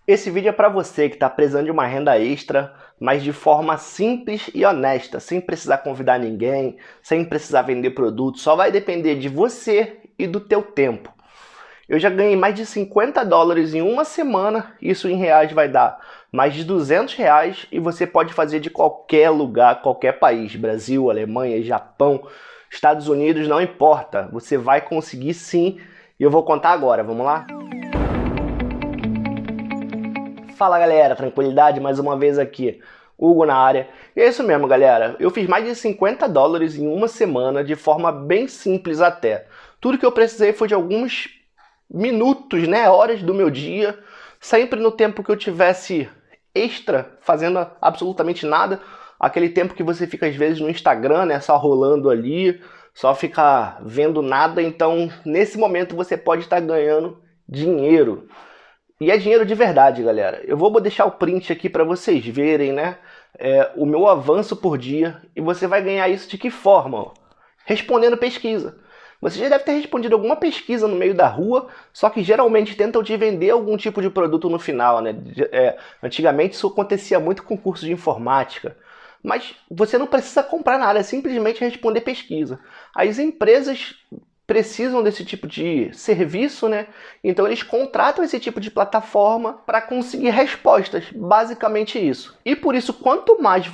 Esse vídeo é para você que está precisando de uma renda extra, mas de forma simples e honesta, sem precisar convidar ninguém, sem precisar vender produto, só vai depender de você e do teu tempo. Eu já ganhei mais de US$ 50 em uma semana, isso em reais vai dar mais de R$ 200 e você pode fazer de qualquer lugar, qualquer país, Brasil, Alemanha, Japão, Estados Unidos, não importa, você vai conseguir sim e eu vou contar agora, vamos lá? Fala galera, tranquilidade? Mais uma vez aqui, Hugo na área. E é isso mesmo galera, eu fiz mais de US$ 50 em uma semana de forma bem simples até. Tudo que eu precisei foi de alguns minutos, né, horas do meu dia, sempre no tempo que eu tivesse extra, fazendo absolutamente nada. Aquele tempo que você fica às vezes no Instagram, né, só rolando ali, só ficar vendo nada. Então nesse momento você pode estar ganhando dinheiro. E é dinheiro de verdade, galera. Eu vou deixar o print aqui para vocês verem, né? O meu avanço por dia. E você vai ganhar isso de que forma? Ó? Respondendo pesquisa. Você já deve ter respondido alguma pesquisa no meio da rua, só que geralmente tentam te vender algum tipo de produto no final, né? Antigamente isso acontecia muito com curso de informática. Mas você não precisa comprar nada, é simplesmente responder pesquisa. As empresas precisam desse tipo de serviço, né? Então eles contratam esse tipo de plataforma para conseguir respostas, basicamente isso. E por isso, quanto mais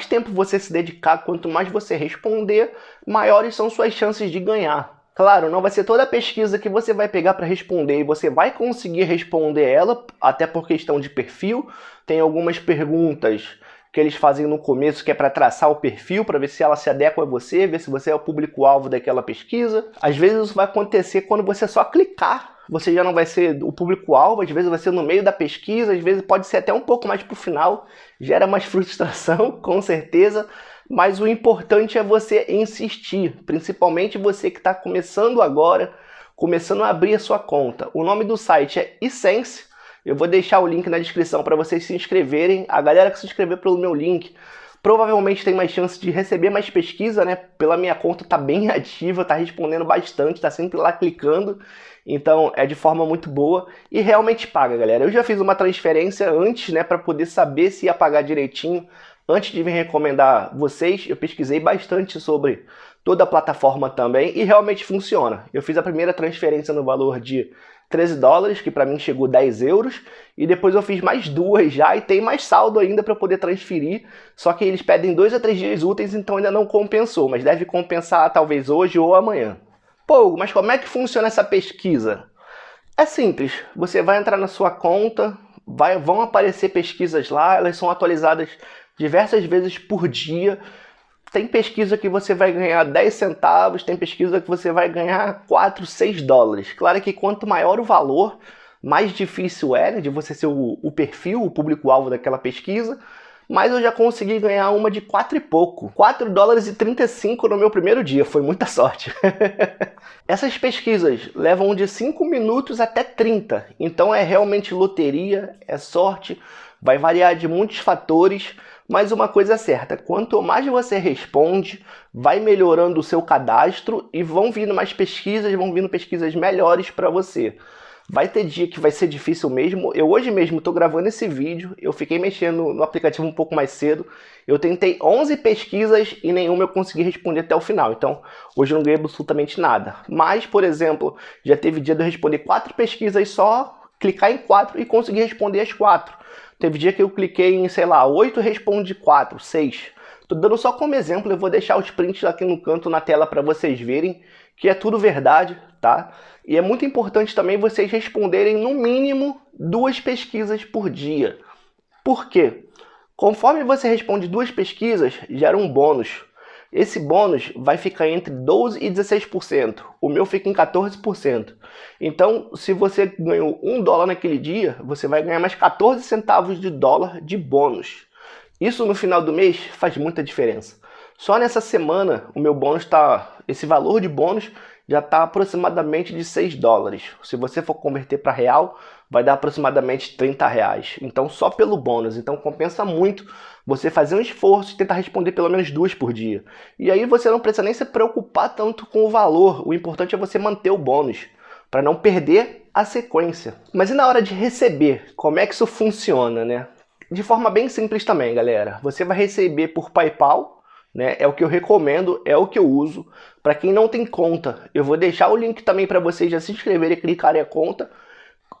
tempo você se dedicar, quanto mais você responder, maiores são suas chances de ganhar. Claro, não vai ser toda a pesquisa que você vai pegar para responder e você vai conseguir responder ela, até por questão de perfil. Tem algumas perguntas que eles fazem no começo, que é para traçar o perfil, para ver se ela se adequa a você, ver se você é o público-alvo daquela pesquisa. Às vezes isso vai acontecer quando você só clicar, você já não vai ser o público-alvo, às vezes vai ser no meio da pesquisa, às vezes pode ser até um pouco mais para o final, gera mais frustração, com certeza, mas o importante é você insistir, principalmente você que está começando agora, começando a abrir a sua conta. O nome do site é Essence. Eu vou deixar o link na descrição para vocês se inscreverem. A galera que se inscrever pelo meu link provavelmente tem mais chance de receber mais pesquisa, né? Pela minha conta tá bem ativa, tá respondendo bastante, tá sempre lá clicando. Então é de forma muito boa e realmente paga, galera. Eu já fiz uma transferência antes, né, para poder saber se ia pagar direitinho. Antes de vir recomendar vocês, eu pesquisei bastante sobre toda a plataforma também e realmente funciona. Eu fiz a primeira transferência no valor de US$ 13, que para mim chegou 10 euros, e depois eu fiz mais duas já e tem mais saldo ainda para poder transferir, só que eles pedem 2 a 3 dias úteis, então ainda não compensou, mas deve compensar talvez hoje ou amanhã. Pô, mas como é que funciona essa pesquisa? É simples, você vai entrar na sua conta, vão aparecer pesquisas lá, elas são atualizadas diversas vezes por dia. Tem pesquisa que você vai ganhar 10 centavos, tem pesquisa que você vai ganhar 4, US$ 6. Claro que quanto maior o valor, mais difícil é, né, de você ser o perfil, o público-alvo daquela pesquisa. Mas eu já consegui ganhar uma de 4 e pouco. US$ 4,35 no meu primeiro dia, foi muita sorte. Essas pesquisas levam de 5 minutos até 30, então é realmente loteria, é sorte, vai variar de muitos fatores, mas uma coisa é certa, quanto mais você responde, vai melhorando o seu cadastro e vão vindo mais pesquisas, vão vindo pesquisas melhores para você. Vai ter dia que vai ser difícil mesmo. Eu hoje mesmo estou gravando esse vídeo, eu fiquei mexendo no aplicativo um pouco mais cedo. Eu tentei 11 pesquisas e nenhuma eu consegui responder até o final. Então, hoje eu não ganhei absolutamente nada. Mas, por exemplo, já teve dia de eu responder 4 pesquisas só, clicar em 4 e conseguir responder as 4. Teve dia que eu cliquei em, sei lá, 8 e respondi 4, 6. Tô dando só como exemplo, eu vou deixar os prints aqui no canto na tela para vocês verem que é tudo verdade, tá? E é muito importante também vocês responderem no mínimo 2 pesquisas por dia. Por quê? Conforme você responde 2 pesquisas, gera um bônus. Esse bônus vai ficar entre 12% e 16%. O meu fica em 14%. Então, se você ganhou US$ 1 naquele dia, você vai ganhar mais 14 centavos de dólar de bônus. Isso no final do mês faz muita diferença. Só nessa semana, o meu bônus esse valor de bônus já está aproximadamente de US$ 6. Se você for converter para real, vai dar aproximadamente R$ 30. Então, só pelo bônus. Então, compensa muito você fazer um esforço e tentar responder pelo menos 2 por dia. E aí você não precisa nem se preocupar tanto com o valor. O importante é você manter o bônus. para não perder a sequência. Mas e na hora de receber? Como é que isso funciona, né? De forma bem simples também, galera. Você vai receber por PayPal, né? É o que eu recomendo, é o que eu uso. Para quem não tem conta, eu vou deixar o link também para vocês já se inscreverem e clicarem a conta.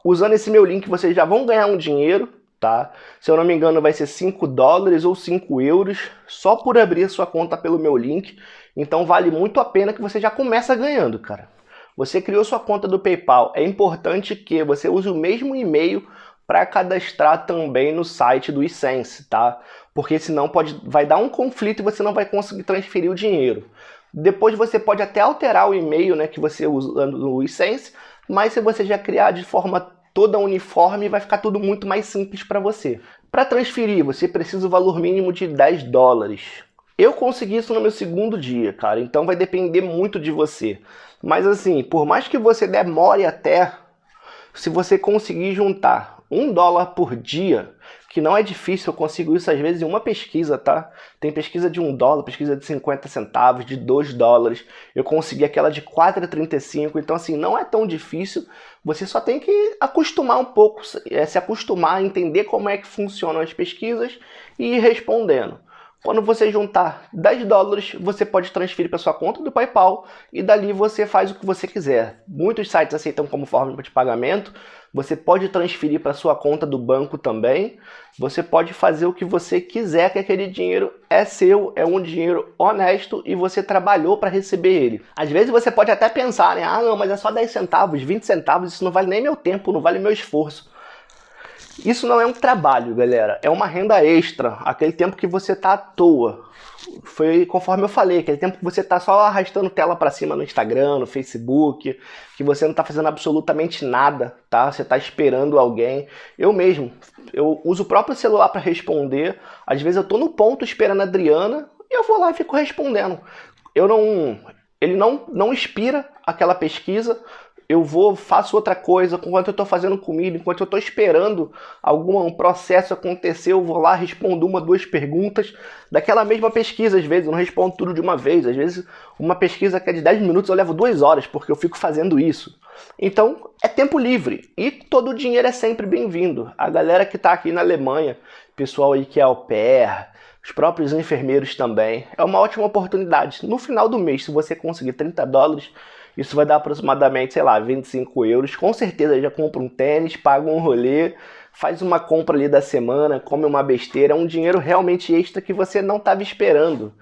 Usando esse meu link, vocês já vão ganhar um dinheiro, tá? Se eu não me engano, vai ser 5 dólares ou 5 euros só por abrir a sua conta pelo meu link. Então vale muito a pena que você já começa ganhando, cara. Você criou sua conta do PayPal, é importante que você use o mesmo e-mail para cadastrar também no site do eSense, tá? Porque senão vai dar um conflito e você não vai conseguir transferir o dinheiro. Depois você pode até alterar o e-mail, né, que você usa no eSense, mas se você já criar de forma toda uniforme, vai ficar tudo muito mais simples para você. Para transferir, você precisa do valor mínimo de 10 dólares. Eu consegui isso no meu segundo dia, cara, então vai depender muito de você. Mas assim, por mais que você demore até, se você conseguir juntar $1 por dia, que não é difícil, eu consigo isso às vezes em uma pesquisa, tá? Tem pesquisa de $1, pesquisa de 50 centavos, de 2 dólares. Eu consegui aquela de 4,35, então assim, não é tão difícil. Você só tem que acostumar um pouco, se acostumar a entender como é que funcionam as pesquisas e ir respondendo. Quando você juntar 10 dólares, você pode transferir para sua conta do PayPal e dali você faz o que você quiser. Muitos sites aceitam como forma de pagamento. Você pode transferir para sua conta do banco também. Você pode fazer o que você quiser, que aquele dinheiro é seu, é um dinheiro honesto e você trabalhou para receber ele. Às vezes você pode até pensar, né? Ah, não, mas é só 10 centavos, 20 centavos, isso não vale nem meu tempo, não vale meu esforço. Isso não é um trabalho, galera, é uma renda extra, aquele tempo que você tá à toa. Foi conforme eu falei, aquele tempo que você tá só arrastando tela para cima no Instagram, no Facebook, que você não tá fazendo absolutamente nada, tá? Você tá esperando alguém. Eu mesmo, eu uso o próprio celular para responder. Às vezes eu tô no ponto esperando a Adriana e eu vou lá e fico respondendo. Ele não expira aquela pesquisa. Eu faço outra coisa, enquanto eu estou fazendo comida, enquanto eu estou esperando um processo acontecer, eu vou lá, respondo 1, 2 perguntas daquela mesma pesquisa. Às vezes eu não respondo tudo de uma vez, às vezes uma pesquisa que é de 10 minutos eu levo 2 horas, porque eu fico fazendo isso. Então é tempo livre e todo o dinheiro é sempre bem-vindo. A galera que está aqui na Alemanha, pessoal aí que é au pair, os próprios enfermeiros também, é uma ótima oportunidade. No final do mês, se você conseguir 30 dólares, isso vai dar aproximadamente, sei lá, 25 euros. Com certeza já compra um tênis, paga um rolê, faz uma compra ali da semana, come uma besteira. É um dinheiro realmente extra que você não estava esperando.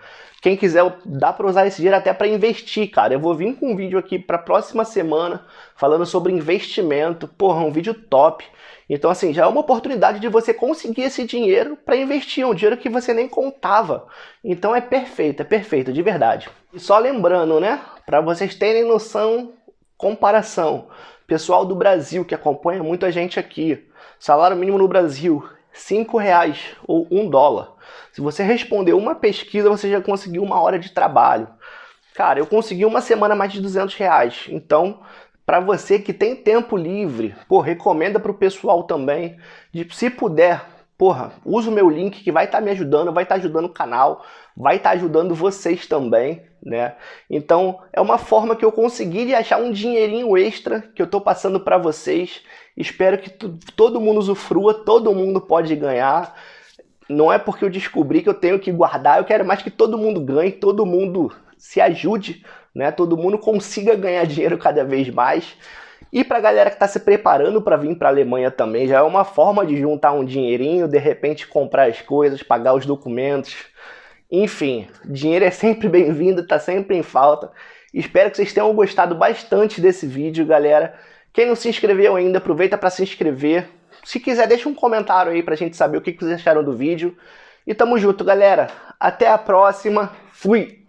Quem quiser, dá para usar esse dinheiro até para investir, cara. Eu vou vir com um vídeo aqui para a próxima semana falando sobre investimento. Porra, um vídeo top. Então, assim, já é uma oportunidade de você conseguir esse dinheiro para investir, um dinheiro que você nem contava. Então é perfeito, de verdade. E só lembrando, né, para vocês terem noção, comparação. Pessoal do Brasil que acompanha muita gente aqui. Salário mínimo no Brasil, R$5 ou $1. Se você responder uma pesquisa, você já conseguiu 1 hora de trabalho. Cara, eu consegui uma semana mais de R$200. Então, para você que tem tempo livre, pô, recomenda para o pessoal também. Se puder, porra, usa o meu link que vai estar me ajudando, vai estar ajudando o canal, vai estar ajudando vocês também, né? Então, é uma forma que eu consegui de achar um dinheirinho extra que eu estou passando para vocês. Espero que todo mundo usufrua, todo mundo pode ganhar. Não é porque eu descobri que eu tenho que guardar, eu quero mais que todo mundo ganhe, todo mundo se ajude, né? Todo mundo consiga ganhar dinheiro cada vez mais. E para a galera que está se preparando para vir para a Alemanha também, já é uma forma de juntar um dinheirinho, de repente comprar as coisas, pagar os documentos. Enfim, dinheiro é sempre bem-vindo, está sempre em falta. Espero que vocês tenham gostado bastante desse vídeo, galera. Quem não se inscreveu ainda, aproveita para se inscrever. Se quiser, deixa um comentário aí pra gente saber o que vocês acharam do vídeo. E tamo junto, galera. Até a próxima. Fui!